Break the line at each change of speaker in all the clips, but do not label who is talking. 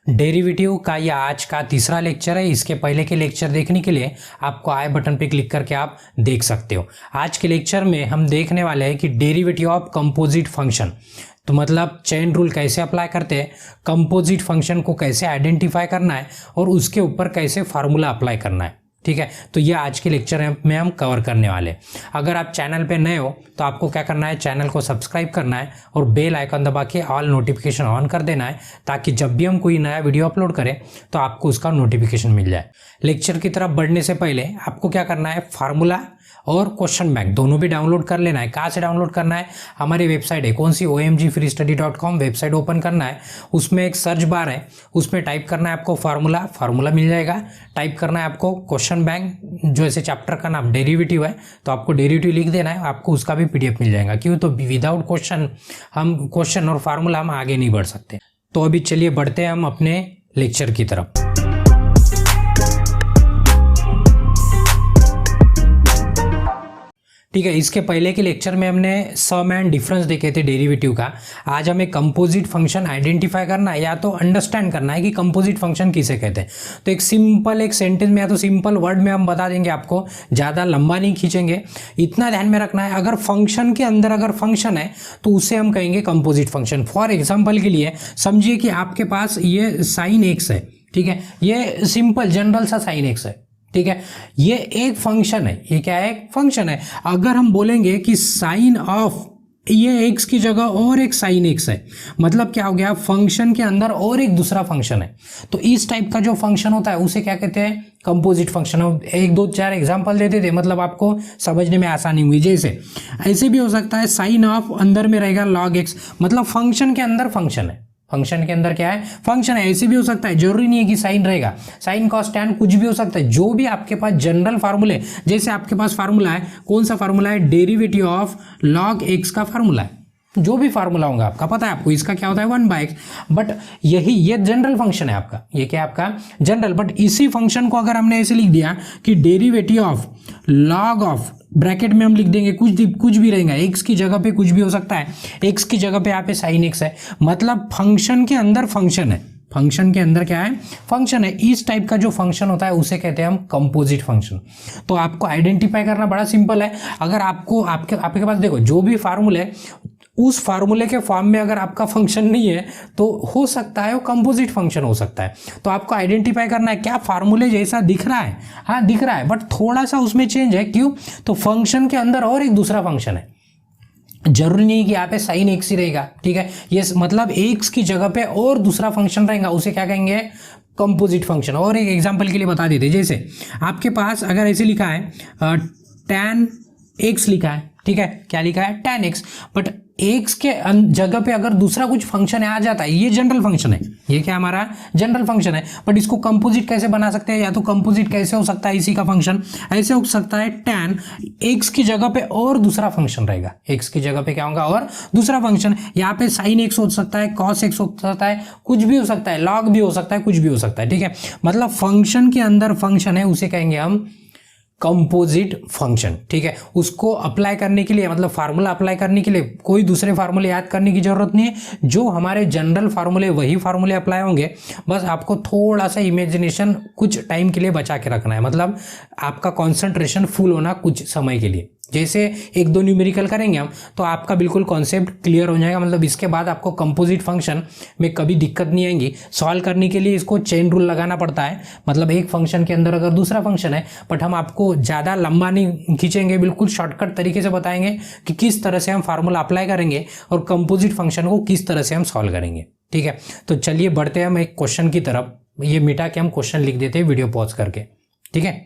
Derivative का यह आज का तीसरा लेक्चर है। इसके पहले के लेक्चर देखने के लिए आपको आई बटन पे क्लिक करके आप देख सकते हो। आज के लेक्चर में हम देखने वाले हैं कि डेरिवेटिव ऑफ कंपोजिट फंक्शन, तो मतलब चेन रूल कैसे अप्लाई करते हैं, कंपोजिट फंक्शन को कैसे आइडेंटिफाई करना है और उसके ऊपर कैसे फार्मूला अप्लाई करना है। ठीक है, तो ये आज के लेक्चर में हम कवर करने वाले। अगर आप चैनल पे नए हो तो आपको क्या करना है, चैनल को सब्सक्राइब करना है और बेल आइकन दबा के ऑल नोटिफिकेशन ऑन कर देना है, ताकि जब भी हम कोई नया वीडियो अपलोड करें तो आपको उसका नोटिफिकेशन मिल जाए। लेक्चर की तरफ बढ़ने से पहले आपको क्या करना है, फार्मूला और क्वेश्चन बैंक दोनों भी डाउनलोड कर लेना है। कहाँ से डाउनलोड करना है, हमारी वेबसाइट है कौन सी, omgfreestudy.com वेबसाइट ओपन करना है। उसमें एक सर्च बार है, उसमें टाइप करना है आपको फार्मूला मिल जाएगा। टाइप करना है आपको क्वेश्चन बैंक, जो ऐसे चैप्टर का नाम डेरिवेटिव है तो आपको डेरिवेटिव लिख देना है, आपको उसका भी PDF मिल जाएगा। क्यों, तो विदाउट क्वेश्चन और फार्मूला हम आगे नहीं बढ़ सकते। तो अभी चलिए बढ़ते हैं हम अपने लेक्चर की तरफ। ठीक है, इसके पहले के लेक्चर में हमने सम एंड डिफरेंस देखे थे डेरिवेटिव का। आज हमें कंपोजिट फंक्शन आइडेंटिफाई करना है या तो अंडरस्टैंड करना है कि कंपोजिट फंक्शन किसे कहते हैं। तो एक सेंटेंस में या तो सिंपल वर्ड में हम बता देंगे आपको, ज़्यादा लंबा नहीं खींचेंगे। इतना ध्यान में रखना है, अगर फंक्शन के अंदर अगर फंक्शन है तो उसे हम कहेंगे कंपोजिट फंक्शन। फॉर एग्जाम्पल के लिए समझिए कि आपके पास ये sin x है। ठीक है, ये सिंपल जनरल सा sin x है। ठीक है, ये एक फंक्शन है। ये क्या है, एक फंक्शन है। अगर हम बोलेंगे कि साइन ऑफ ये x की जगह और एक साइन x है, मतलब क्या हो गया, फंक्शन के अंदर और एक दूसरा फंक्शन है। तो इस टाइप का जो फंक्शन होता है उसे क्या कहते हैं, कंपोजिट फंक्शन। एक दो चार एग्जांपल देते थे, मतलब आपको समझने में आसानी हुई। जैसे ऐसे भी हो सकता है, साइन ऑफ अंदर में रहेगा log x, मतलब फंक्शन के अंदर फंक्शन है। फंक्शन के अंदर क्या है, फंक्शन है। ऐसे भी हो सकता है, जरूरी नहीं है कि साइन रहेगा, साइन कॉस टैन कुछ भी हो सकता है। जो भी आपके पास जनरल फार्मूले, जैसे आपके पास फार्मूला है, कौन सा फार्मूला है, डेरिवेटिव ऑफ log x का फार्मूला है। जो भी फार्मूला होगा आपका, पता है आपको इसका क्या होता है, 1/x। बट ये जनरल फंक्शन है आपका, ये क्या आपका जनरल। बट इसी फंक्शन को अगर हमने ऐसे लिख दिया कि derivative of log of, bracket में हम लिख देंगे कुछ भी रहेगा, x की जगह पे कुछ भी हो सकता है, x की जगह पे यहाँ पे sin x है, मतलब फंक्शन के अंदर फंक्शन है। फंक्शन के अंदर क्या है, फंक्शन है। इस टाइप का जो फंक्शन होता है उसे कहते हैं हम कंपोजिट फंक्शन। तो आपको आइडेंटिफाई करना बड़ा सिंपल है। अगर आपके पास देखो जो भी फार्मूले, उस फार्मूले के फॉर्म में अगर आपका फंक्शन नहीं है तो हो सकता है वो कंपोजिट फंक्शन हो सकता है। तो आपको आइडेंटिफाई करना है क्या फार्मूले जैसा दिख रहा है, हाँ दिख रहा है, बट थोड़ा सा उसमें चेंज है। क्यों, तो फंक्शन के अंदर और एक दूसरा फंक्शन है। जरूरी नहीं कि यहाँ पे साइन x ही रहेगा। ठीक है, ये मतलब x की जगह पे और दूसरा फंक्शन रहेगा, उसे क्या कहेंगे, कंपोजिट फंक्शन। और एक एग्जांपल के लिए बता देते, जैसे आपके पास अगर ऐसे लिखा है tan x लिखा है, ठीक है, क्या लिखा है, tan x, बट x के जगह पे अगर दूसरा कुछ फंक्शन आ जाता है, ये जनरल फंक्शन है, ये क्या हमारा जनरल फंक्शन है। बट इसको कंपोजिट कैसे बना सकते हैं, या तो कंपोजिट कैसे हो सकता है इसी का फंक्शन, ऐसे हो सकता है tan x की जगह पे और दूसरा फंक्शन रहेगा, x की जगह पे क्या होगा, और दूसरा फंक्शन। यहाँ पे sin x हो सकता है, cos x हो सकता है, कुछ भी हो सकता है, log भी हो सकता है, कुछ भी हो सकता है। ठीक है, मतलब फंक्शन के अंदर फंक्शन है, उसे कहेंगे हम कंपोजिट फंक्शन। ठीक है, उसको अप्लाई करने के लिए, मतलब फार्मूला अप्लाई करने के लिए कोई दूसरे फार्मूले याद करने की जरूरत नहीं है। जो हमारे जनरल फार्मूले वही फार्मूले अप्लाई होंगे, बस आपको थोड़ा सा इमेजिनेशन कुछ टाइम के लिए बचा के रखना है, मतलब आपका कॉन्सेंट्रेशन फुल होना कुछ समय के लिए। जैसे एक दो न्यूमेरिकल करेंगे हम तो आपका बिल्कुल कॉन्सेप्ट क्लियर हो जाएगा, मतलब इसके बाद आपको कंपोजिट फंक्शन में कभी दिक्कत नहीं आएगी। सॉल्व करने के लिए इसको चेन रूल लगाना पड़ता है, मतलब एक फंक्शन के अंदर अगर दूसरा फंक्शन है, बट हम आपको ज़्यादा लंबा नहीं खींचेंगे, बिल्कुल शॉर्टकट तरीके से बताएंगे कि किस तरह से हम फार्मूला अप्लाई करेंगे और कंपोजिट फंक्शन को किस तरह से हम सॉल्व करेंगे। ठीक है, तो चलिए बढ़ते हैं हम एक क्वेश्चन की तरफ। ये मिटा के हम क्वेश्चन लिख देते हैं वीडियो पॉज करके। ठीक है,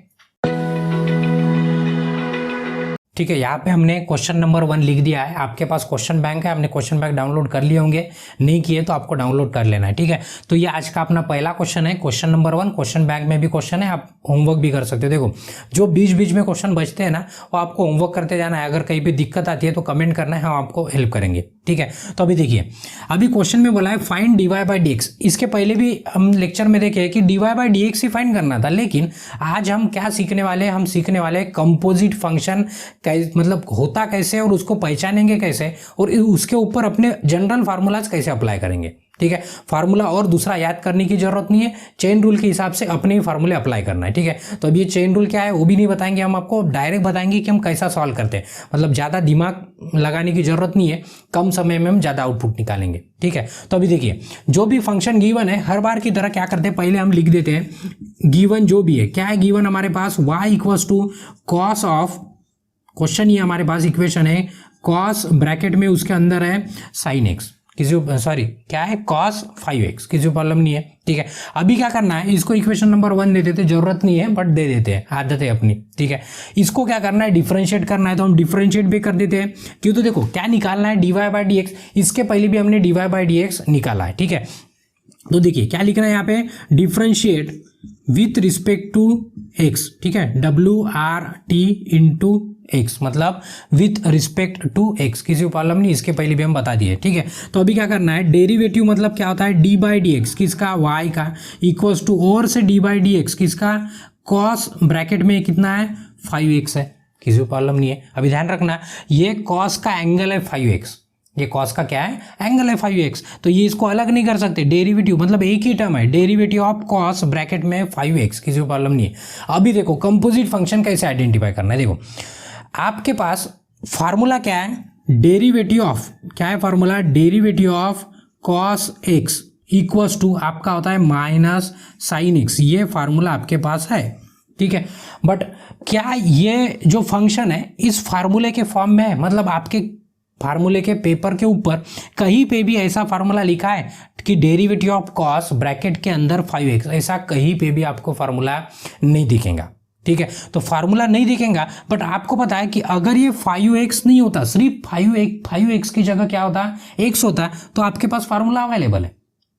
ठीक है, यहाँ पे हमने क्वेश्चन नंबर 1 लिख दिया है। आपके पास क्वेश्चन बैंक है, आपने क्वेश्चन बैंक डाउनलोड कर लिए होंगे, नहीं किए तो आपको डाउनलोड कर लेना है। ठीक है, तो ये आज का अपना पहला क्वेश्चन है, क्वेश्चन नंबर 1। क्वेश्चन बैंक में भी क्वेश्चन है, आप होमवर्क भी कर सकते हो। देखो जो बीच बीच में क्वेश्चन बचते हैं ना, वो आपको होमवर्क करते जाना है। अगर कहीं पे दिक्कत आती है तो कमेंट करना है, हम आपको हेल्प करेंगे। ठीक है, तो अभी देखिए, अभी क्वेश्चन में बोला है फाइंड dy/dx। इसके पहले भी हम लेक्चर में देखे कि dy/dx ही फाइंड करना था, लेकिन आज हम क्या सीखने वाले हैं, हम सीखने वाले हैं कंपोजिट फंक्शन मतलब होता कैसे और उसको पहचानेंगे कैसे, और उसके ऊपर अपने जनरल फार्मूलाज कैसे अप्लाई करेंगे। ठीक है। फार्मूला और दूसरा याद करने की जरूरत नहीं है, चेन रूल के हिसाब से अपने ही फार्मूले अप्लाई करना है, ठीक है। तो अब ये चेन रूल क्या है वो भी नहीं बताएंगे, हम आपको डायरेक्ट बताएंगे कि हम कैसा सॉल्व करते हैं, मतलब ज़्यादा दिमाग लगाने की जरूरत नहीं है, कम समय में हम ज़्यादा आउटपुट निकालेंगे, ठीक है। तो अभी देखिए जो भी फंक्शन गिवन है हर बार की तरह क्या करते हैं, पहले हम लिख देते हैं गिवन जो भी है, क्या है गिवन हमारे पास y equals to cos of, question ये हमारे पास इक्वेशन है कॉस ब्रैकेट में उसके अंदर है साइन एक्स, किसी सॉरी क्या है कॉस 5x, किसी प्रॉब्लम नहीं है, ठीक है। अभी क्या करना है, इसको इक्वेशन नंबर 1 दे देते, जरूरत नहीं है बट दे देते हैं, आदत है अपनी, ठीक है। इसको क्या करना है डिफरेंशिएट करना है, तो हम डिफरेंशिएट भी कर देते हैं, क्यों तो देखो क्या निकालना है dy/dx, इसके पहले भी हमने dy/dx निकाला है, ठीक है। तो देखिए क्या लिखना है यहाँ पे, differentiate with respect to x, ठीक है, WRT इंटू x, मतलब विथ रिस्पेक्ट टू x, किसी प्रॉब्लम नहीं, इसके पहले भी हम बता दिए, ठीक है। तो अभी क्या करना है, डेरिवेटिव मतलब क्या होता है d/dx किसका, y का, इक्वल्स टू और से d/dx किसका, cos ब्रैकेट में कितना है 5x है, किसी प्रॉब्लम नहीं है। अभी ध्यान रखना ये cos का एंगल है 5x, ये cos का क्या है एंगल है 5x, तो ये इसको अलग नहीं कर सकते, डेरिवेटिव मतलब एक ही टर्म है, डेरिवेटिव ऑफ cos ब्रैकेट में 5x, किसी को प्रॉब्लम नहीं है। अभी देखो कंपोजिट फंक्शन कैसे आइडेंटिफाई करना है, देखो आपके पास फार्मूला क्या है, डेरिवेटिव ऑफ, क्या है formula, derivative of cos x equals to आपका होता है माइनस साइन x, ये फार्मूला आपके पास है, ठीक है। बट क्या ये जो फंक्शन है इस फार्मूले के फॉर्म में है, मतलब आपके फार्मूले के पेपर के ऊपर कहीं पे भी ऐसा फार्मूला लिखा है कि डेरिवेटिव ऑफ cos ब्रैकेट के अंदर 5x, ऐसा कहीं पे भी आपको फार्मूला नहीं दिखेगा, ठीक है। तो फार्मूला नहीं दिखेगा, बट आपको पता है कि अगर ये 5x नहीं होता, सिर्फ 5x की जगह क्या होता x होता, तो आपके पास फार्मूला अवेलेबल है,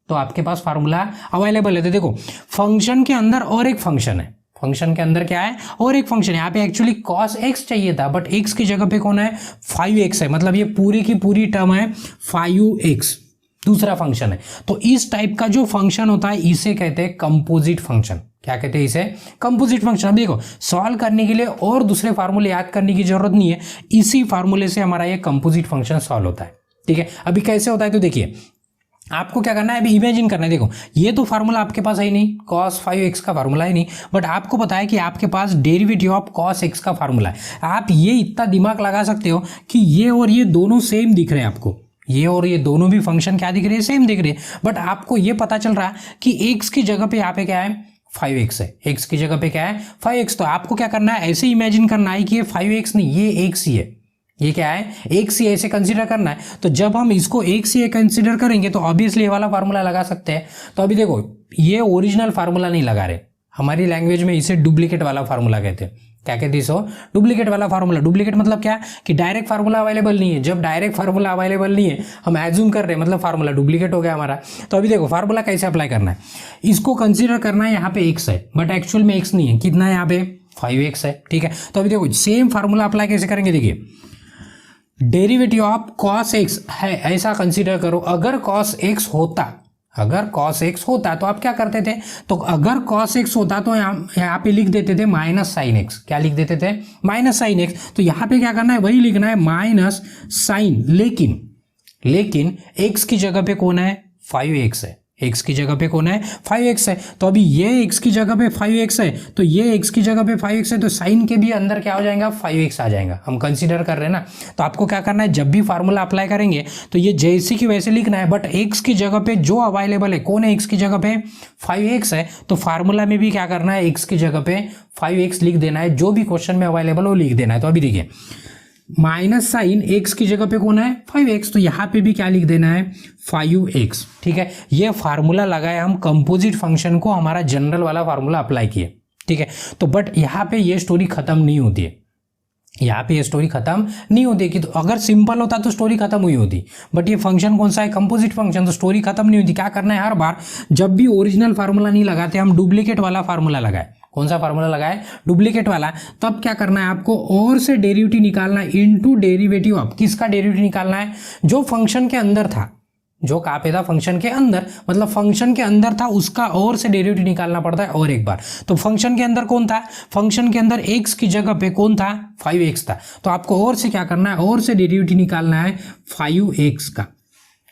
तो आपके पास फार्मूला अवेलेबल है। तो देखो फंक्शन के अंदर और एक फंक्शन है, फंक्शन के अंदर क्या है और एक फंक्शन है, यहाँ पे एक्चुअली cos x चाहिए था, बट x की जगह पे कौन है 5x है, मतलब ये पूरी की पूरी टर्म है 5x, दूसरा फंक्शन है। तो इस टाइप का जो फंक्शन होता है इसे कहते हैं कंपोजिट फंक्शन, क्या कहते हैं इसे, कंपोजिट फंक्शन। अब देखो सॉल्व करने के लिए और दूसरे फार्मूले याद करने की जरूरत नहीं है, इसी फार्मूले से हमारा ये कंपोजिट फंक्शन सॉल्व होता है, ठीक है। अभी कैसे होता है तो देखिए आपको क्या करना है, अभी इमेजिन करना है, देखो ये तो फार्मूला आपके पास है ही नहीं, cos 5x का फार्मूला है नहीं, बट आपको पता है कि आपके पास डेरिवेटिव ऑफ cos x का फार्मूला है। आप ये इतना दिमाग लगा सकते हो कि ये और ये दोनों सेम दिख रहे हैं आपको, ये और ये दोनों भी फंक्शन क्या दिख रहे हैं, सेम दिख रहे हैं, बट आपको ये पता चल रहा है कि x की जगह पे यहाँ पे क्या है 5x है, x की जगह पे क्या है 5x। तो आपको क्या करना है, ऐसे इमेजिन करना है कि ये 5x नहीं ये x ही है, ये क्या है एक सी ऐसे कंसीडर करना है। तो जब हम इसको एक सी कंसीडर करेंगे तो ऑब्वियसली ये वाला फार्मूला लगा सकते हैं। तो अभी देखो ये ओरिजिनल फार्मूला नहीं लगा रहे, हमारी लैंग्वेज में इसे डुप्लीकेट वाला फार्मूला कहते हैं। क्या कहते हैं इसको, डुप्लीकेट वाला फार्मूला। डुप्लीकेट मतलब क्या कि डायरेक्ट फार्मूला अवेलेबल नहीं है, जब डायरेक्ट फार्मूला अवेलेबल नहीं है हम एज्यूम कर रहे हैं मतलब फार्मूला डुप्लीकेट हो गया हमारा। तो अभी देखो फार्मूला कैसे अप्लाई करना है, इसको कंसीडर करना है यहाँ पे x है बट एक्चुअल में x नहीं है, कितना है यहाँ पे 5x है, ठीक है। तो अभी देखो सेम फार्मूला अप्लाई कैसे करेंगे, देखिए डेरिवेटिव ऑफ cos x है ऐसा कंसीडर करो, अगर cos x होता तो आप क्या करते थे, तो अगर cos x होता तो यहाँ पे लिख देते थे माइनस साइन एक्स, क्या लिख देते थे माइनस साइन एक्स। तो यहाँ पे क्या करना है वही लिखना है माइनस साइन, लेकिन x की जगह पे कौन है 5x है, x की जगह पे कौन है 5x है। तो अभी ये x की जगह पे 5x है तो ये x की जगह पे 5x है, तो साइन के भी अंदर क्या हो जाएगा 5x आ जाएगा, हम कंसीडर कर रहे हैं ना। तो आपको क्या करना है, जब भी फार्मूला अप्लाई करेंगे तो ये जैसे की वैसे लिखना है, बट x की जगह पे जो अवेलेबल है कौन है, x की जगह पे 5x है, तो फार्मूला में भी क्या करना है x की जगह पे 5x लिख देना है, जो भी क्वेश्चन में अवेलेबल हो लिख देना है। तो अभी देखिए माइनस साइन x की जगह पे कौन है 5x, तो यहाँ पे भी क्या लिख देना है 5x, ठीक है। ये फार्मूला लगाया हम कंपोजिट फंक्शन को, हमारा जनरल वाला फार्मूला अप्लाई किए, ठीक है। तो बट यहाँ पे ये स्टोरी खत्म नहीं होती है, यहाँ पे ये स्टोरी खत्म नहीं होती कि तो अगर सिंपल होता तो स्टोरी खत्म हुई होती, बट ये फंक्शन कौन सा है कंपोजिट फंक्शन, तो स्टोरी खत्म नहीं होती। क्या करना है, हर बार जब भी ओरिजिनल फार्मूला नहीं लगाते हम डुप्लीकेट वाला फार्मूला लगाए, कौन सा फार्मूला लगाए डुप्लीकेट वाला, तब क्या करना है आपको और से डेरिवेटिव निकालना है इनटू डेरिवेटिव ऑफ, किसका डेरिवेटिव निकालना है जो फंक्शन के अंदर था, जो कहाँ पे था फंक्शन के अंदर, मतलब फंक्शन के अंदर था उसका और से डेरिवेटिव निकालना पड़ता है और एक बार। तो फंक्शन के अंदर कौन था, फंक्शन के अंदर x की जगह पे कौन था 5x था, तो आपको और से क्या करना है और से डेरिवेटिव निकालना है 5x का,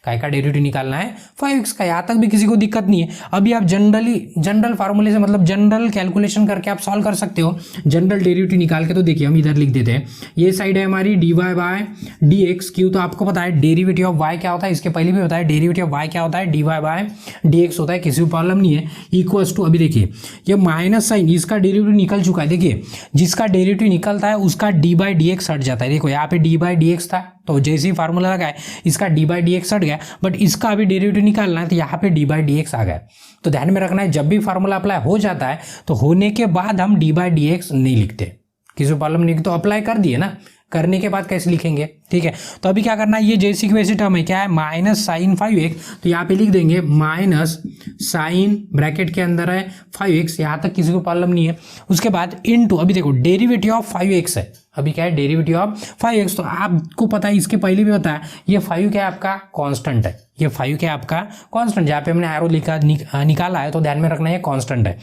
काय का डेरिवेटिव निकालना है 5x का। यहाँ तक भी किसी को दिक्कत नहीं है। अभी आप जनरल फार्मूले से मतलब जनरल कैलकुलेशन करके आप सॉल्व कर सकते हो जनरल डेरिवेटिव निकाल के। तो देखिए हम इधर लिख देते हैं, ये साइड है हमारी dy बाय dx। क्यों, तो आपको पता है डेरिवेटिव ऑफ y क्या होता है, इसके पहले भी होता है डेरिवेटिव ऑफ y क्या होता है, dy बाय dx होता है, किसी भी प्रॉब्लम नहीं है। इक्वल्स टू, अभी देखिए ये माइनस साइन, इसका डेरिवेटिव निकल चुका है। देखिए जिसका डेरिवेटिव निकलता है उसका डी बाई डी एक्स हट जाता है। देखो यहाँ पे डी बाई डी एक्स था, तो जैसे ही फार्मूला लगा है इसका डी बाई डी एक्स हट गया, बट इसका अभी डेरिवेटिव निकालना है तो यहाँ पे डी बाई डी एक्स आ गया। तो ध्यान में रखना है, जब भी फार्मूला अप्लाई हो जाता है तो होने के बाद हम डी बाई डी एक्स नहीं लिखते। किसी प्रॉब्लम नहीं, तो अप्लाई कर दिए ना, करने के बाद कैसे लिखेंगे, ठीक है। तो अभी क्या करना है, ये जैसी की वैसी टर्म है, क्या है माइनस साइन 5x, तो यहाँ पे लिख देंगे माइनस साइन ब्रैकेट के अंदर है 5x, यहाँ तक किसी को प्रॉब्लम नहीं है। उसके बाद इनटू, अभी देखो डेरिवेटिव ऑफ 5x है, अभी क्या है डेरिवेटिव ऑफ 5x, तो आपको पता है इसके पहले भी बताया ये 5 क्या है आपका कांस्टेंट है, ये 5 क्या है आपका कांस्टेंट, जहाँ पे हमने एरो निकाला है तो ध्यान में रखना है कांस्टेंट है।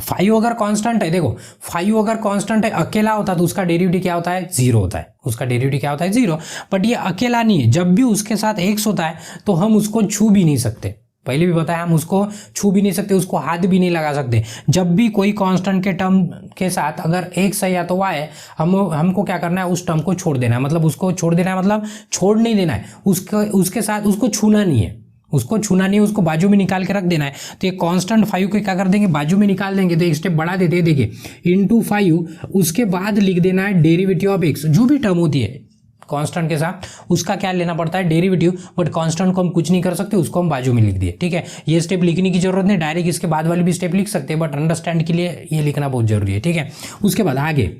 5 अगर कांस्टेंट है, देखो 5 अगर कांस्टेंट है अकेला होता तो उसका डेरिवेटिव क्या होता है, 0 होता है, उसका डेरिवेटिव क्या होता है 0। बट ये अकेला नहीं है, जब भी उसके साथ x होता है तो हम उसको छू भी नहीं सकते, पहले भी बताया हम उसको छू भी नहीं सकते, उसको हाथ भी नहीं लगा सकते। जब भी कोई कांस्टेंट के टर्म के साथ अगर x है या तो y है, हमको क्या करना है, उस टर्म को छोड़ देना है, मतलब उसको छोड़ देना है, मतलब छोड़ नहीं देना है, उसके साथ उसको छूना नहीं है, उसको छूना नहीं है, उसको बाजू में निकाल के रख देना है। तो ये कांस्टेंट 5 को क्या कर देंगे, बाजू में निकाल देंगे, तो एक स्टेप बढ़ा देते हैं, देखिए इनटू 5, उसके बाद लिख देना है डेरिवेटिव ऑफ x, जो भी टर्म होती है कांस्टेंट के साथ उसका क्या लेना पड़ता है डेरिवेटिव, बट कांस्टेंट को हम कुछ नहीं कर सकते, उसको हम बाजू में लिख दिए, ठीक है। ये स्टेप लिखने की जरूरत नहीं, डायरेक्ट इसके बाद वाली भी स्टेप लिख सकते हैं, बट अंडरस्टैंड के लिए ये लिखना बहुत जरूरी है, ठीक है। उसके बाद आगे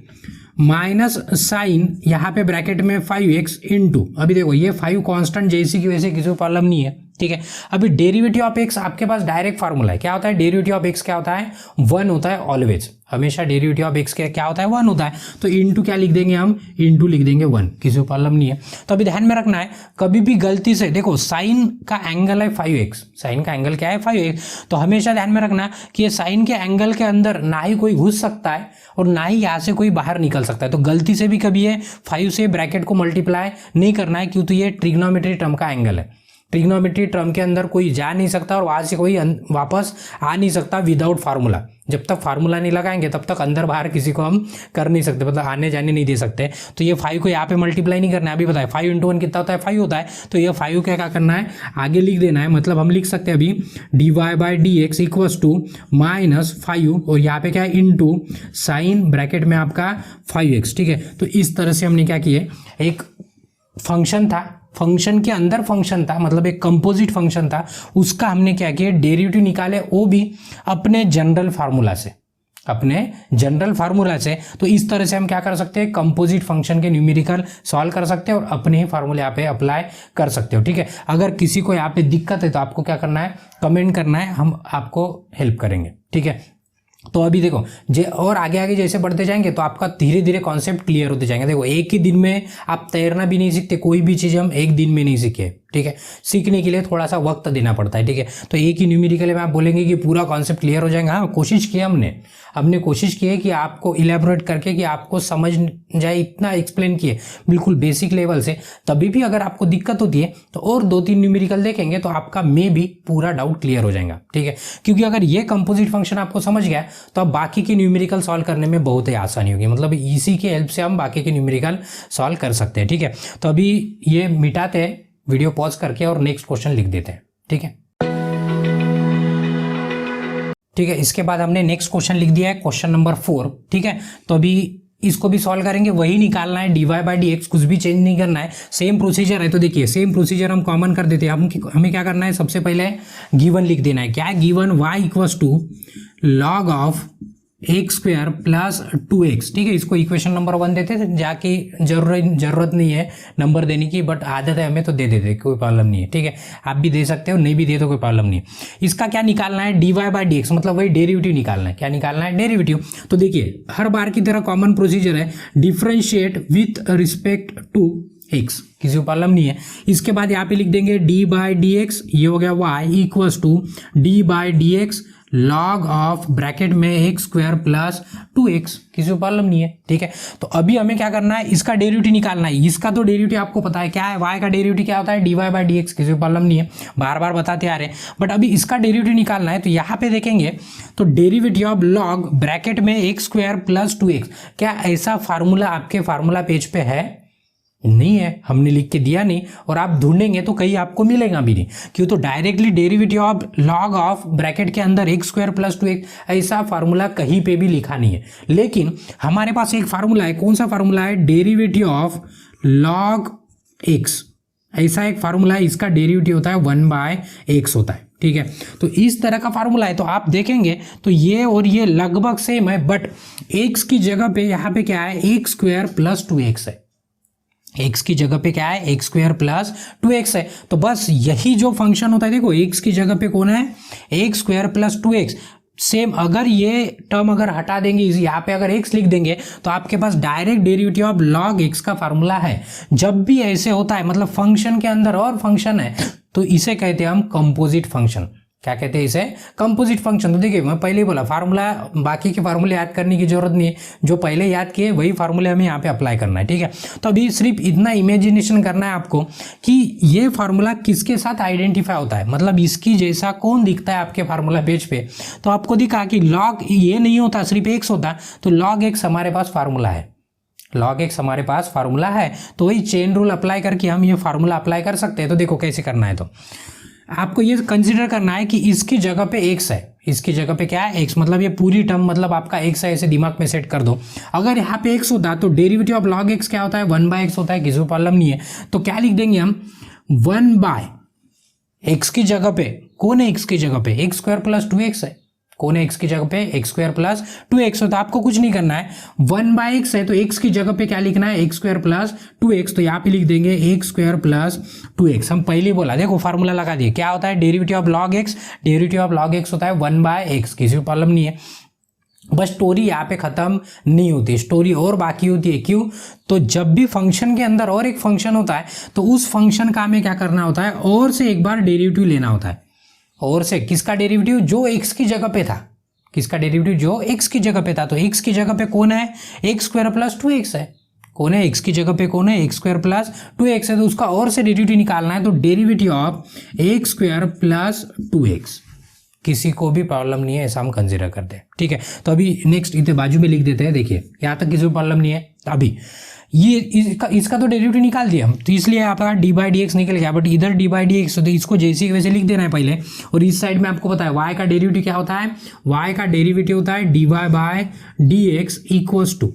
माइनस साइन यहाँ पे ब्रैकेट में 5x इनटू, अभी देखो ये 5 कांस्टेंट जैसी की वैसे किसी को प्रॉब्लम नहीं है, ठीक है। अभी डेरिवेटिव ऑफ x आपके पास डायरेक्ट फार्मूला है, क्या होता है डेरिवेटिव ऑफ x क्या होता है 1 होता है ऑलवेज, हमेशा डेरिवेटिव ऑफ x क्या होता है 1 होता है। तो इनटू क्या लिख देंगे हम, इनटू लिख देंगे 1, किसी को प्रॉब्लम नहीं है। तो अभी ध्यान में रखना है, कभी भी गलती से देखो साइन का एंगल है 5x, साइन का एंगल क्या है 5x, तो हमेशा ध्यान में रखना कि ये साइन के एंगल के अंदर ना ही कोई घुस सकता है और ना ही यहाँ से कोई बाहर निकल सकता है। तो गलती से भी कभी ये 5 से ब्रैकेट को मल्टीप्लाई नहीं करना है, क्योंकि ये ट्रिग्नोमेट्री टर्म का एंगल है, ट्रिग्नोमेट्री टर्म के अंदर कोई जा नहीं सकता और वहाँ से कोई वापस आ नहीं सकता विदाउट फार्मूला। जब तक फार्मूला नहीं लगाएंगे तब तक अंदर बाहर किसी को हम कर नहीं सकते, मतलब आने जाने नहीं दे सकते। तो ये 5 को यहाँ पे मल्टीप्लाई नहीं करना है, अभी बताया 5 × 1 कितना होता है 5 होता है, तो ये 5 को क्या करना है आगे लिख देना है, मतलब हम लिख सकते हैं अभी dy by d x equals to -5 और यहाँ पे क्या है इनटू साइन ब्रैकेट में आपका 5x, ठीक है। तो इस तरह से हमने क्या किया, एक फंक्शन था, फंक्शन के अंदर फंक्शन था, मतलब एक कंपोजिट फंक्शन था, उसका हमने क्या किया डेरिवेटिव निकाले, वो भी अपने जनरल फार्मूला से, अपने जनरल फार्मूला से। तो इस तरह से हम क्या कर सकते हैं, कंपोजिट फंक्शन के न्यूमेरिकल सॉल्व कर सकते हैं और अपने ही फार्मूले यहाँ पे अप्लाई कर सकते हो, ठीक है। अगर किसी को यहाँ पे दिक्कत है तो आपको क्या करना है, कमेंट करना है, हम आपको हेल्प करेंगे, ठीक है। तो अभी देखो और आगे आगे जैसे बढ़ते जाएंगे तो आपका धीरे धीरे कॉन्सेप्ट क्लियर होते जाएंगे। देखो एक ही दिन में आप तैरना भी नहीं सीखते, कोई भी चीज़ हम एक दिन में नहीं सीखे, ठीक है। सीखने के लिए थोड़ा सा वक्त देना पड़ता है, ठीक है। तो एक ही न्यूमेरिकल में आप बोलेंगे कि पूरा कॉन्सेप्ट क्लियर हो जाएगा, हाँ कोशिश की हमने कोशिश की है कि आपको इलेबोरेट करके कि आपको समझ जाए, इतना एक्सप्लेन किए बिल्कुल बेसिक लेवल से। तभी भी अगर आपको दिक्कत होती है तो और 2-3 न्यूमेरिकल देखेंगे तो आपका भी पूरा डाउट क्लियर हो जाएगा, ठीक है। क्योंकि अगर ये कंपोजिट फंक्शन आपको समझ गया तो अब बाकी की न्यूमेरिकल सॉल्व करने में बहुत ही आसानी होगी, मतलब इसी की हेल्प से हम बाकी के न्यूमेरिकल सॉल्व कर सकते हैं, ठीक है। तो अभी ये मिटाते हैं, वीडियो पॉज करके और नेक्स्ट क्वेश्चन लिख देते हैं, ठीक है। ठीक है, इसके बाद हमने नेक्स्ट क्वेश्चन लिख दिया है, क्वेश्चन नंबर 4, ठीक है। तो अभी इसको भी सॉल्व करेंगे, वही निकालना है dy बाई डी एक्स, कुछ भी चेंज नहीं करना है, सेम प्रोसीजर है। तो देखिए सेम प्रोसीजर हम कॉमन कर देते हैं। हमें क्या करना है, सबसे पहले गिवन लिख देना है, क्या है given y equals to log of x square plus 2x, ठीक है। इसको इक्वेशन नंबर 1 देते थे, जाके जरूरत नहीं है नंबर देने की, बट आदत है हमें तो दे देते, कोई प्रॉब्लम नहीं है, ठीक है। आप भी दे सकते हो, नहीं भी दे तो कोई प्रॉब्लम नहीं है। इसका क्या निकालना है dy बाई डी एक्स, मतलब वही डेरिवेटिव निकालना है। क्या निकालना है डेरिवेटिव, तो देखिए हर बार की तरह कॉमन प्रोसीजर है, differentiate with respect to x, किसी को प्रॉब्लम नहीं है। इसके बाद यहाँ पे लिख देंगे डी बाई डी एक्स, ये हो गया y equals to d by d x log of bracket में एक्स स्क्वायर प्लस 2x, किसी को प्रॉब्लम नहीं है। ठीक है, तो अभी हमें क्या करना है, इसका डेरिवेटिव निकालना है। इसका तो डेरिवेटिव आपको पता है क्या है, y का डेरिवेटिव क्या होता है, dy बाई डी एक्स, किसी को प्रॉब्लम नहीं है, बार बार बताते आ रहे हैं। बट अभी इसका डेरिवेटिव निकालना है, तो यहाँ पे देखेंगे तो डेरिवेटिव ऑफ लॉग ब्रैकेट में एक्स स्क्वायर प्लस 2x, क्या ऐसा फार्मूला आपके फार्मूला पेज पे है? नहीं है, हमने लिख के दिया नहीं, और आप ढूंढेंगे तो कहीं आपको मिलेगा भी नहीं। क्यों? तो directly derivative of log of bracket के अंदर एक्स स्क्वायर प्लस 2x, ऐसा फार्मूला कहीं पे भी लिखा नहीं है। लेकिन हमारे पास एक फार्मूला है, कौन सा फार्मूला है, डेरिवेटिव ऑफ लॉग एक्स, ऐसा एक फार्मूला है, इसका डेरिवेटिव होता है 1/x होता है। ठीक है, तो इस तरह का फार्मूला है। तो आप देखेंगे तो ये और ये लगभग सेम है, बट x की जगह पे यहाँ पे क्या है, एक्स स्क्वायर प्लस 2x है। x की जगह पे क्या है, एक्स स्क्वायर प्लस 2x है। तो बस यही जो फंक्शन होता है, देखो x की जगह पे कौन है, x square plus 2x। Same अगर ये टर्म अगर हटा देंगे, यहाँ पे अगर x लिख देंगे, तो आपके पास direct derivative of log x का फार्मूला है। जब भी ऐसे होता है, मतलब फंक्शन के अंदर और फंक्शन है, तो इसे कहते हैं हम कंपोजिट फंक्शन। क्या कहते हैं इसे, कंपोजिट फंक्शन। तो देखिए मैं पहले ही बोला, फार्मूला बाकी के फार्मूले याद करने की जरूरत नहीं है, जो पहले याद किए वही फार्मूले हमें यहाँ पे अप्लाई करना है। ठीक है, तो अभी सिर्फ इतना इमेजिनेशन करना है आपको कि ये फार्मूला किसके साथ आइडेंटिफाई होता है, मतलब इसकी जैसा कौन दिखता है आपके फार्मूला पेज पे। तो आपको दिखा कि लॉग ये नहीं होता, सिर्फ एक्स होता, तो लॉग एक्स हमारे पास फार्मूला है, लॉग एक्स हमारे पास फार्मूला है। तो वही चेन रूल अप्लाई करके हम ये फार्मूला अप्लाई कर सकते हैं। तो देखो कैसे करना है, तो आपको ये कंसीडर करना है कि इसकी जगह पे x है, इसकी जगह पे क्या है, x, मतलब ये पूरी टर्म मतलब आपका x है, ऐसे दिमाग में सेट कर दो। अगर यहाँ पे x होता तो डेरिवेटिव ऑफ लॉग x क्या होता है, 1/x होता है, किसी को प्रॉब्लम नहीं है। तो क्या लिख देंगे हम, 1/x की जगह पे कौन है, x की जगह पे एक्स स्क्वायर प्लस 2x है, कौन है x की जगह पे, एक्स स्क्वायर प्लस 2x। तो आपको कुछ नहीं करना है, 1/x है तो x की जगह पे क्या लिखना है, एक्स स्क्वायर प्लस 2x। तो यहाँ पे लिख देंगे एक्स स्क्वायर प्लस 2x। हम पहले ही बोला, देखो फार्मूला लगा दिए, क्या होता है, derivative of log x, derivative of log x होता है 1/x, किसी को प्रॉब्लम नहीं है। बस स्टोरी यहाँ पे खत्म नहीं होती, स्टोरी और बाकी होती है। क्यों? तो जब भी फंक्शन के अंदर और एक फंक्शन होता है, तो उस फंक्शन का हमें क्या करना होता है, और से एक बार डेरिवेटिव लेना होता है। और से किसका डेरिवेटिव, जो x की जगह पे था, किसका डेरिवेटिव, जो x की जगह पे था। तो x की जगह पे कौन है, एक्स स्क्वायर प्लस 2x है, कौन है, x की जगह पे कौन है, एक्स स्क्वायर प्लस 2x है। तो उसका और से डेरिवेटिव निकालना है, तो derivative of x square plus 2x, किसी को भी प्रॉब्लम नहीं है, ऐसा हम कंसीडर करते हैं। ठीक है, तो अभी नेक्स्ट इधर बाजू में लिख देते हैं। देखिए यहाँ तक किसी को प्रॉब्लम नहीं है। अभी ये इसका तो डेरिवेटिव निकाल दिया हम, तो इसलिए आपका dy/dx निकल गया। बट इधर dy/dx, तो इसको जैसे वैसे लिख देना है पहले। और इस साइड में आपको पता है y का डेरिवेटिव क्या होता है, y का डेरिवेटिव होता है dy/dx इक्वल्स टू,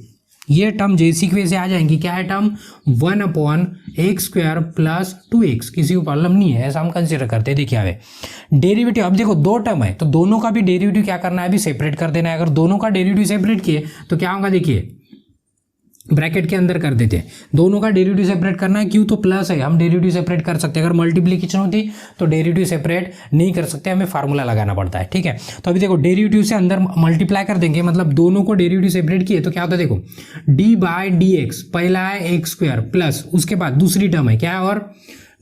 ये टर्म जैसी की वैसे आ जाएंगी, क्या है term, 1/x square plus 2x, किसी को प्रॉब्लम नहीं है, ऐसा हम कंसिडर करते हैं। देखिए आगे डेरिवेटिव, अब देखो दो टर्म है, तो दोनों का भी डेरिवेटिव क्या करना है, अभी सेपरेट कर देना है। अगर दोनों का डेरिवेटिव सेपरेट किए तो क्या होगा, देखिए ब्रैकेट के अंदर कर देते हैं, दोनों का डेरिवेटिव सेपरेट करना है। क्यों? तो प्लस है, हम डेरिवेटिव सेपरेट कर सकते हैं। अगर मल्टीप्लिकेशन होती तो डेरिवेटिव सेपरेट नहीं कर सकते, हमें फार्मूला लगाना पड़ता है। ठीक है, तो अभी देखो डेरिवेटिव से अंदर मल्टीप्लाई कर देंगे, मतलब दोनों को डेरिवेटिव सेपरेट किए तो क्या होता है, देखो dy/dx पहला है एक्स स्क्वायर प्लस, उसके बाद दूसरी टर्म है क्या है, और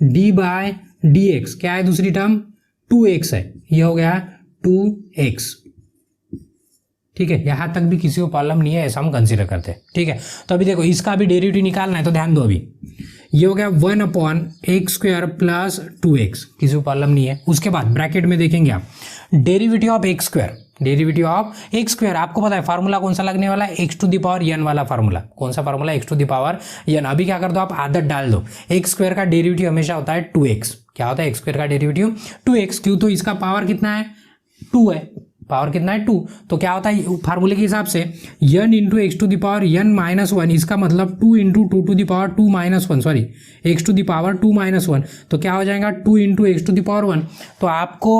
dy/dx क्या है, दूसरी टर्म 2x है, ये हो गया 2x। ठीक है, यहां तक भी किसी को प्रॉब्लम नहीं है, ऐसा हम कंसीडर करते हैं। ठीक है, तो अभी देखो इसका भी डेरिवेटिव निकालना है, तो ध्यान दो, अभी ये हो गया 1/x स्क्वायर प्लस 2x, किसी को प्रॉब्लम नहीं है। उसके बाद ब्रैकेट में देखेंगे आप derivative of x square, derivative of x square, आपको पता है फार्मूला कौन सा लगने वाला है, x⁴n वाला फार्मूला। कौन सा फार्मूला, x⁴n। अभी क्या कर दो, आप आदत डाल दो, एक्स स्क्वायर का डेरिवेटिव हमेशा होता है 2x। क्या होता है, एक्स स्क्वायर का डेरिवेटिव 2x। क्यों? तो इसका पावर कितना है, 2 है, पावर कितना है 2। तो क्या होता है फार्मूले के हिसाब से, n इंटू x⁴n-1, इसका मतलब 2 इंटू 2⁻2 - 1, सॉरी x⁴2 - 1। तो क्या हो जाएगा, 2 इंटू x⁴1। तो आपको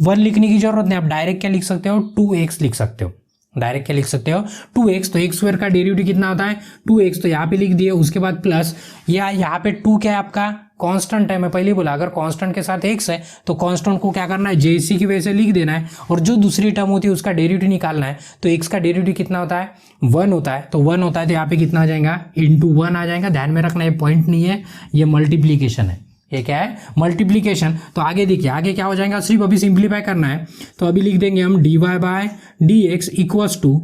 1 लिखने की जरूरत नहीं, आप डायरेक्ट क्या लिख सकते हो, 2x लिख सकते हो, डायरेक्ट क्या लिख सकते हो, 2x। तो एक्स स्क्वायर का डेरिवेटिव कितना होता है, 2x, तो यहाँ पे लिख दिए। उसके बाद प्लस, या यहाँ पे 2 क्या है आपका, कांस्टेंट है। मैं पहले बोला अगर कांस्टेंट के साथ x है तो कांस्टेंट को क्या करना है, जैसी की वजह से लिख देना है, और जो दूसरी टर्म होती है उसका डेरिवेटिव निकालना है। तो x का डेरिवेटिव कितना होता है, 1 होता है। तो 1 होता है तो यहाँ पे कितना आ जाएगा, इंटू 1 आ जाएगा। ध्यान में रखना, ये पॉइंट नहीं है, ये मल्टीप्लीकेशन है, ये क्या है, मल्टीप्लीकेशन। तो आगे देखिए आगे क्या हो जाएगा, सिर्फ अभी सिंप्लीफाई करना है। तो अभी लिख देंगे हम dy/dx equals to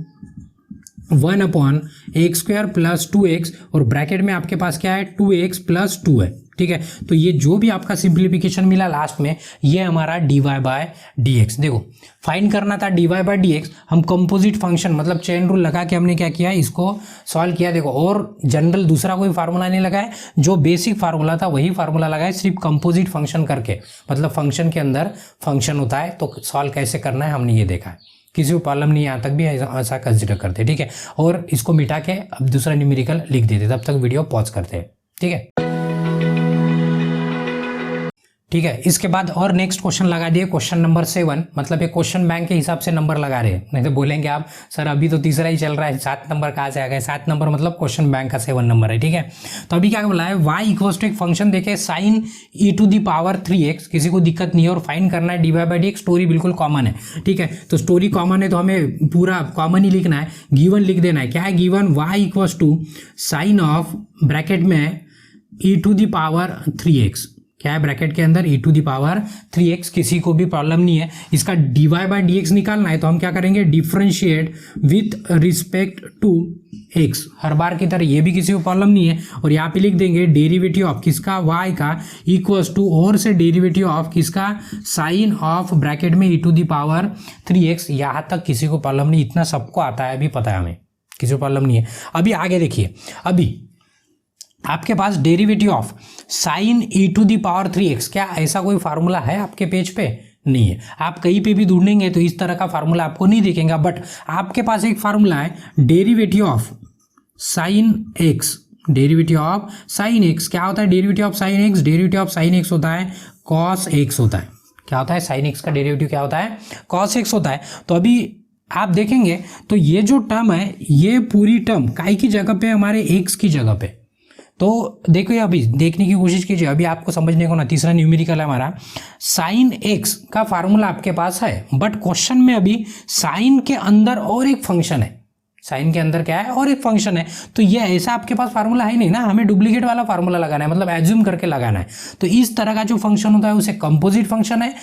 1/x² plus 2x, और ब्रैकेट में आपके पास क्या है, 2x प्लस 2 है। ठीक है, तो ये जो भी आपका सिंप्लीफिकेशन मिला लास्ट में, ये हमारा dy/dx। देखो फाइंड करना था dy/dx, हम कंपोजिट फंक्शन मतलब चेन रूल लगा के हमने क्या किया, इसको सॉल्व किया। देखो और जनरल दूसरा कोई फार्मूला नहीं लगाए, जो बेसिक फार्मूला था वही फार्मूला लगाए, सिर्फ कंपोजिट फंक्शन करके, मतलब फंक्शन के अंदर फंक्शन होता है तो सॉल्व कैसे करना है हमने ये देखा है। किसी को प्रॉब्लम नहीं, यहाँ तक भी ऐसा कंसिडर करते, ठीक है। और इसको मिटा के अब दूसरा न्यूमेरिकल लिख देते, तब तक वीडियो पॉज करते हैं, ठीक है। ठीक है, इसके बाद और नेक्स्ट क्वेश्चन लगा दिए, क्वेश्चन नंबर 7, मतलब ये क्वेश्चन बैंक के हिसाब से नंबर लगा रहे हैं। नहीं तो बोलेंगे आप सर अभी तो तीसरा ही चल रहा है, 7 नंबर कहाँ से आ गए। 7 नंबर मतलब क्वेश्चन बैंक का 7 नंबर है, ठीक है। तो अभी क्या बोला है, y इक्वल्स टू एक फंक्शन देखे sin e⁻3x, किसी को दिक्कत नहीं है, और फाइंड करना है dy/dx। स्टोरी बिल्कुल कॉमन है, ठीक है। तो स्टोरी कॉमन है तो हमें पूरा कॉमन ही लिखना है, गिवन लिख देना है। क्या है given, y equals to sine of bracket में e⁻3x, क्या है ब्रैकेट के अंदर e⁻3x, किसी को भी प्रॉब्लम नहीं है। इसका dy/dx निकालना है तो हम क्या करेंगे, differentiate with respect to x, हर बार की तरह, ये भी किसी को प्रॉब्लम नहीं है। और यहाँ पे लिख देंगे डेरिवेटिव ऑफ किसका, y का, इक्वल्स टू और से डेरिवेटिव ऑफ किसका, साइन ऑफ ब्रैकेट में e⁻3x। यहाँ तक किसी को प्रॉब्लम नहीं, इतना सबको आता है, अभी पता है हमें, किसी को प्रॉब्लम नहीं है। अभी आगे देखिए, अभी आपके पास डेरिवेटिव ऑफ साइन e⁻3x, क्या ऐसा कोई फार्मूला है आपके पेज पे? नहीं है। आप कहीं पे भी ढूंढेंगे तो इस तरह का फार्मूला आपको नहीं दिखेगा, बट आपके पास एक फार्मूला है derivative of sine x, derivative of sine x। क्या होता है derivative of sine x? Derivative of sine x होता है cos x होता है। क्या होता है, साइन x का डेरिवेटिव क्या होता है, cos x होता है। तो अभी आप देखेंगे तो ये जो टर्म है, ये पूरी टर्म काय की जगह पे, हमारे x की जगह पे। तो देखो अभी देखने की कोशिश कीजिए, अभी आपको समझने को ना, तीसरा न्यूमेरिकल है हमारा, साइन x का फार्मूला आपके पास है, बट क्वेश्चन में अभी साइन के अंदर और एक फंक्शन है, साइन के अंदर क्या है, और एक फंक्शन है। तो ये ऐसा आपके पास फार्मूला है नहीं ना, हमें डुप्लीकेट वाला फार्मूला लगाना है, मतलब एज्यूम करके लगाना है। तो इस तरह का जो फंक्शन होता है उसे कंपोजिट फंक्शन है,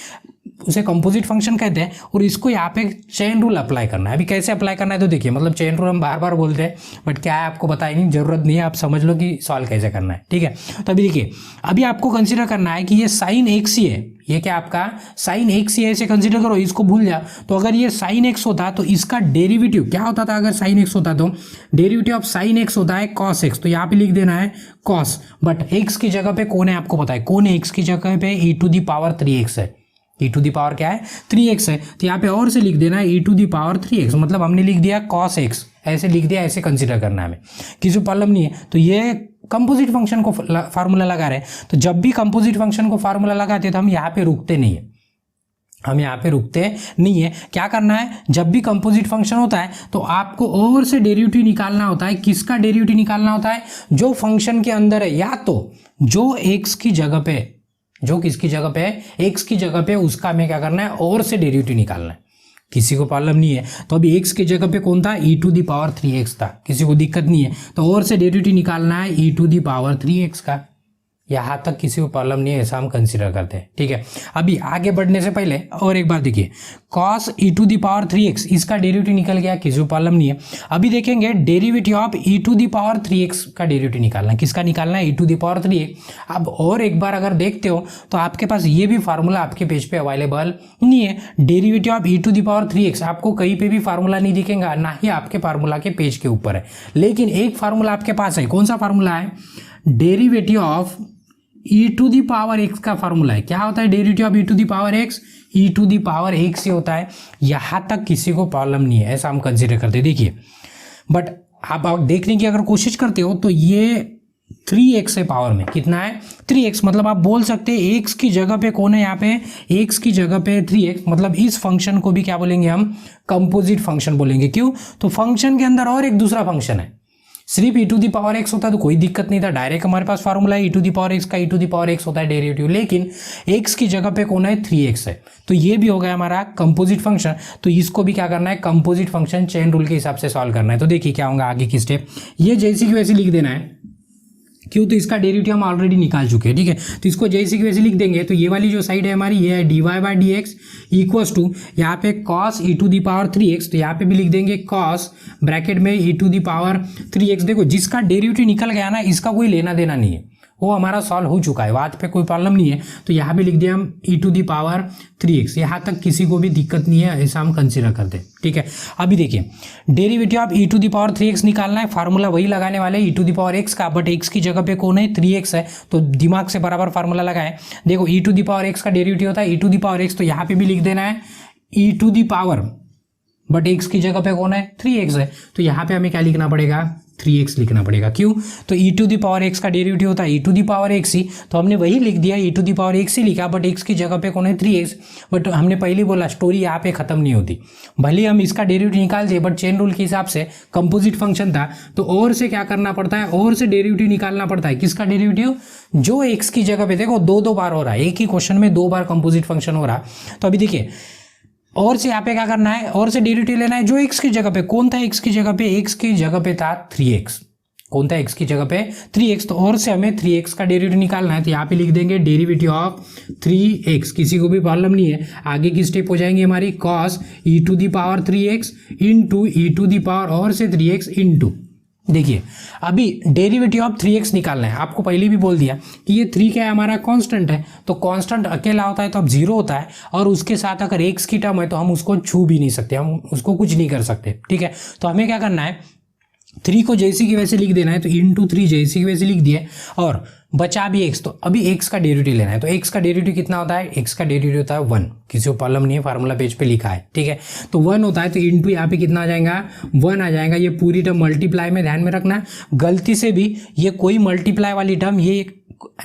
उसे कंपोजिट फंक्शन कहते हैं। और इसको यहाँ पे चेन रूल अप्लाई करना है। अभी कैसे अप्लाई करना है तो देखिए, मतलब चेन रूल हम बार बार बोलते हैं, बट क्या है आपको बताया नहीं, जरूरत नहीं है, आप समझ लो कि सॉल्व कैसे करना है, ठीक है। तो अभी देखिए, अभी आपको कंसीडर करना है कि ये साइन x ही है, ये क्या आपका साइन x ही है, ऐसे कंसीडर करो, इसको भूल जा। तो अगर ये साइन x होता तो इसका डेरिवेटिव क्या होता था, अगर साइन x होता तो डेरिवेटिव ऑफ साइन x होता है cos x। तो यहाँ पे लिख देना है cos, बट x की जगह पे कौन है आपको पता है, कौन है x की जगह पे, e⁻3x है। e⁻ क्या है, 3x है। तो यहाँ पे और से लिख देना है e⁻3x, मतलब हमने लिख दिया cos x, ऐसे लिख दिया, ऐसे कंसीडर करना है हमें, किसी को प्रॉब्लम नहीं है। तो ये कंपोजिट फंक्शन को फार्मूला लगा रहे हैं। तो जब भी कंपोजिट फंक्शन को फार्मूला लगाते हैं तो हम यहाँ पे रुकते नहीं है, हम यहाँ पे रुकते नहीं है। क्या करना है, जब भी कंपोजिट फंक्शन होता है तो आपको और से डेरिवेटिव निकालना होता है। किसका डेरिवेटिव निकालना होता है, जो फंक्शन के अंदर है, या तो जो x की जगह पे, जो किसकी जगह पे है, x की जगह पे, उसका हमें क्या करना है, और से डेरिवेटिव निकालना है। किसी को प्रॉब्लम नहीं है। तो अभी x की जगह पे कौन था, e⁻3x था, किसी को दिक्कत नहीं है। तो और से डेरिवेटिव निकालना है e⁻3x का, यहाँ तक किसी को प्रॉब्लम नहीं है, ऐसा हम कंसीडर करते हैं, ठीक है। अभी आगे बढ़ने से पहले और एक बार देखिए, cos e⁻3x, इसका डेरिवेटिव निकल गया, किसी को प्रॉब्लम नहीं है। अभी देखेंगे डेरिवेटिव ऑफ e⁻3x का डेरिवेटिव निकालना है। किसका निकालना है, e⁻3x। अब और एक बार अगर देखते हो तो आपके पास ये भी फार्मूला आपके पेज पे अवेलेबल नहीं है। डेरिवेटिव ऑफ e⁻3x आपको कहीं पे भी फार्मूला नहीं दिखेगा, ना ही आपके फार्मूला के पेज के ऊपर है। लेकिन एक फार्मूला आपके पास है, कौन सा फार्मूला है, डेरिवेटिव ऑफ e⁻x का फार्मूला है। क्या होता है डेरिवेटिव ऑफ e⁻x, e⁻x ही होता है। यहाँ तक किसी को प्रॉब्लम नहीं है, ऐसा हम कंसीडर करते हैं। देखिए, बट आप देखने की अगर कोशिश करते हो तो ये 3x है पावर में, कितना है, 3x। मतलब आप बोल सकते हैं x की जगह पे कौन है, यहाँ पे x की जगह पे 3x, मतलब इस फंक्शन को भी क्या बोलेंगे हम, कंपोजिट फंक्शन बोलेंगे। क्यों, तो फंक्शन के अंदर और एक दूसरा फंक्शन है। सिर्फ e⁻x होता तो कोई दिक्कत नहीं था, डायरेक्ट हमारे पास फार्मूला है e⁻x का, e⁻x होता है डेरिवेटिव, लेकिन x की जगह पे कौन है, 3x है। तो ये भी हो गया हमारा कंपोजिट फंक्शन। तो इसको भी क्या करना है, कंपोजिट फंक्शन चेन रूल के हिसाब से सॉल्व करना है। तो देखिए क्या होगा आगे की स्टेप, ये जैसी की वैसी लिख देना है। क्यों, तो इसका डेरिवेटिव हम ऑलरेडी निकाल चुके हैं, ठीक है। तो इसको जैसे कि वैसे लिख देंगे, तो ये वाली जो साइड है हमारी ये है dy/dx इक्वल्स टू यहाँ पे cos e⁻3x, तो यहाँ पे भी लिख देंगे cos ब्रैकेट में e⁻3x। देखो जिसका डेरिवेटिव निकल गया ना, इसका कोई लेना देना नहीं है, वो हमारा सॉल्व हो चुका है, वहाँ पे कोई प्रॉब्लम नहीं है। तो यहाँ पे लिख दिया हम e⁻3x, यहाँ तक किसी को भी दिक्कत नहीं है, ऐसा हम कंसीडर करते हैं, ठीक है। अभी देखिए डेरिवेटिव ऑफ e⁻3x निकालना है, फार्मूला वही लगाने वाले e⁻x का, बट x की जगह पे कौन है 3x है, तो दिमाग से बराबर फार्मूला लगाएं। देखो e⁻x का डेरिवेटिव होता है e⁻x, तो यहाँ पे भी लिख देना है e⁻, बट x की जगह पे कौन है 3x है, तो यहाँ पे हमें क्या लिखना पड़ेगा 3x लिखना पड़ेगा। क्यों, तो e⁻x का डेरिवेटिव होता है e⁻x ही, तो हमने वही लिख दिया e⁻x ही लिखा, बट x की जगह पे कौन है 3x। बट हमने पहले बोला स्टोरी यहाँ पे खत्म नहीं होती, भले हम इसका डेरिवेटिव निकाल दिए, बट चेन रूल के हिसाब से कंपोजिट फंक्शन था, तो और से क्या करना पड़ता है, और से डेरिवेटिव निकालना पड़ता है। किसका डेरिवेटिव, जो x की जगह पे, देखो दो बार हो रहा है, एक ही क्वेश्चन में 2 बार कंपोजिट फंक्शन हो रहा। तो अभी देखिए और से यहाँ पे क्या करना है, और से डेरिवेटिव लेना है जो x की जगह पे, कौन था x की जगह पे, x की जगह पे था 3x, कौन था x की जगह पे 3x, तो और से हमें 3x का डेरिवेटिव निकालना है। तो यहाँ पे लिख देंगे डेरिवेटिव ऑफ 3x, किसी को भी प्रॉब्लम नहीं है, आगे की स्टेप हो जाएंगी हमारी cos e⁻3x इंटू e⁻ और से 3x इंटू, देखिए अभी डेरिवेटिव ऑफ 3x निकालना है। आपको पहले भी बोल दिया कि ये 3 क्या है, हमारा कांस्टेंट है, तो कांस्टेंट अकेला होता है तो अब 0 होता है, और उसके साथ अगर x की टर्म है तो हम उसको छू भी नहीं सकते, हम उसको कुछ नहीं कर सकते, ठीक है। तो हमें क्या करना है, 3 को जैसे कि वैसे लिख देना है, तो इंटू 3 जैसे कि वैसे लिख दिए, और बचा भी x, तो अभी x का डेरिवेटिव लेना है। तो x का डेरिवेटिव कितना होता है, x का डेरिवेटिव होता है 1, किसी को प्रॉब्लम नहीं है, फार्मूला पेज पे लिखा है, ठीक है। तो 1 होता है, तो इंटू यहाँ पे कितना आ जाएगा 1 आ जाएगा। ये पूरी टर्म मल्टीप्लाई में ध्यान में रखना, गलती से भी ये कोई मल्टीप्लाई वाली टर्म ये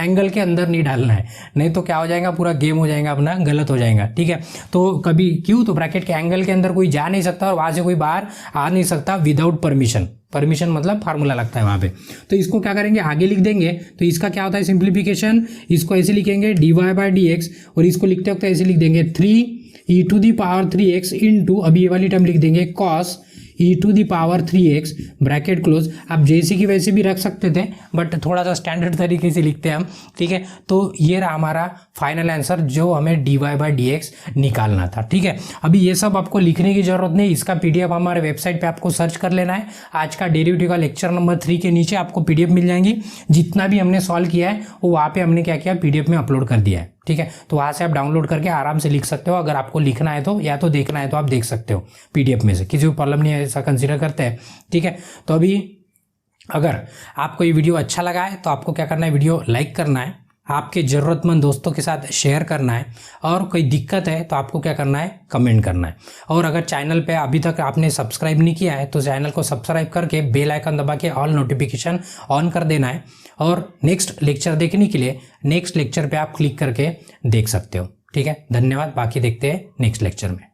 एंगल के अंदर नहीं डालना है, नहीं तो क्या हो जाएगा, पूरा गेम हो जाएगा अपना, गलत हो जाएगा, ठीक है। तो कभी क्यों, तो ब्रैकेट के एंगल के अंदर कोई जा नहीं सकता और वहाँ से कोई बाहर आ नहीं सकता विदाउट परमिशन, परमिशन मतलब फार्मूला लगता है वहाँ पे। तो इसको क्या करेंगे, आगे लिख देंगे, तो इसका क्या होता है सिंप्लीफिकेशन, इसको ऐसे लिखेंगे dy/dx, और इसको लिखते वक्त ऐसे लिख देंगे 3e⁻3x इंटू, अभी ये वाली टर्म लिख देंगे cos e⁻3x ब्रैकेट क्लोज। आप जैसे कि वैसे भी रख सकते थे, बट थोड़ा सा स्टैंडर्ड तरीके से लिखते हैं हम, ठीक है। तो ये रहा हमारा फाइनल आंसर जो हमें dy/dx निकालना था, ठीक है। अभी ये सब आपको लिखने की जरूरत नहीं, इसका PDF हमारे वेबसाइट पे आपको सर्च कर लेना है। आज का डेरिवेटिव का लेक्चर नंबर 3 के नीचे आपको PDF मिल जाएंगी, जितना भी हमने सॉल्व किया है वो वहाँ पे हमने क्या किया, PDF में अपलोड कर दिया है, ठीक है। तो वहाँ से आप डाउनलोड करके आराम से लिख सकते हो, अगर आपको लिखना है तो, या तो देखना है तो आप देख सकते हो PDF में से, किसी को प्रॉब्लम नहीं है, ऐसा कंसीडर करते हैं, ठीक है। तो अभी अगर आपको ये वीडियो अच्छा लगा है तो आपको क्या करना है, वीडियो लाइक करना है, आपके ज़रूरतमंद दोस्तों के साथ शेयर करना है, और कोई दिक्कत है तो आपको क्या करना है, कमेंट करना है। और अगर चैनल पे अभी तक आपने सब्सक्राइब नहीं किया है तो चैनल को सब्सक्राइब करके बेल आइकन दबा के ऑल नोटिफिकेशन ऑन कर देना है, और नेक्स्ट लेक्चर देखने के लिए नेक्स्ट लेक्चर पे आप क्लिक करके देख सकते हो, ठीक है। धन्यवाद, बाकी देखते हैं नेक्स्ट लेक्चर में।